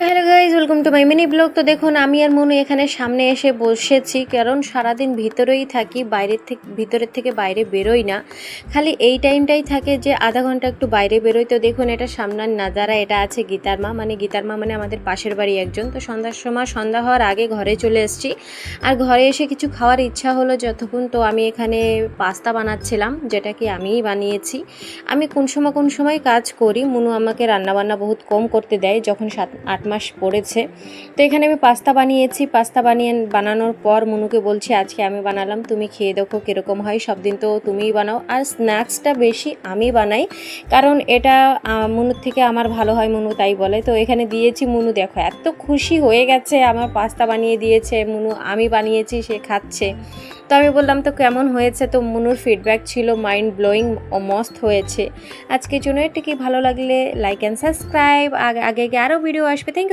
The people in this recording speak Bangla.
Hello guys, welcome to my mini blog. তো দেখুন, আমি আর মনু এখানে সামনে এসে বসেছি, কারণ সারাদিন ভিতরেই থাকি, ভিতরের থেকে বাইরে বেরোই না। খালি এই টাইমটাই থাকে যে আধা ঘন্টা একটু বাইরে বেরোই। তো দেখুন, এটা সামনের নাজারা, এটা আছে গীতার মা মানে আমাদের পাশের বাড়ি একজন। তো সন্ধ্যা হওয়ার আগে ঘরে চলে এসেছি। আর ঘরে এসে কিছু খাওয়ার ইচ্ছা হলো যতক্ষণ, তো আমি এখানে পাস্তা বানাচ্ছিলাম, যেটা কি আমিই বানিয়েছি। আমি কোন সময় কাজ করি, মনু আমাকে রান্নাবান্না বহুত কম করতে দেয় যখন 7-8 মাস পড়েছে। তো এখানে আমি পাস্তা বানিয়েছি। বানানোর পর মনুকে বলছি, আজকে আমি বানালাম, তুমি খেয়ে দেখো কীরকম হয়। সব দিন তো তুমিই বানাও, আর স্ন্যাক্সটা বেশি আমি বানাই, কারণ এটা মনুর থেকে আমার ভালো হয়, মনু তাই বলে। তো এখানে দিয়েছি, মনু দেখো এত খুশি হয়ে গেছে, আমার পাস্তা বানিয়ে দিয়েছে মনু, আমি বানিয়েছি, সে খাচ্ছে। তো আমি বললাম, তো কেমন হয়েছে? তো মনুর ফিডব্যাক ছিল মাইন্ড ব্লোয়িং ও মস্ত হয়েছে। আজকের জন্য এটা কি, ভালো লাগলে লাইক অ্যান্ড সাবস্ক্রাইব, আগে আরও ভিডিও আসবে। Thank you.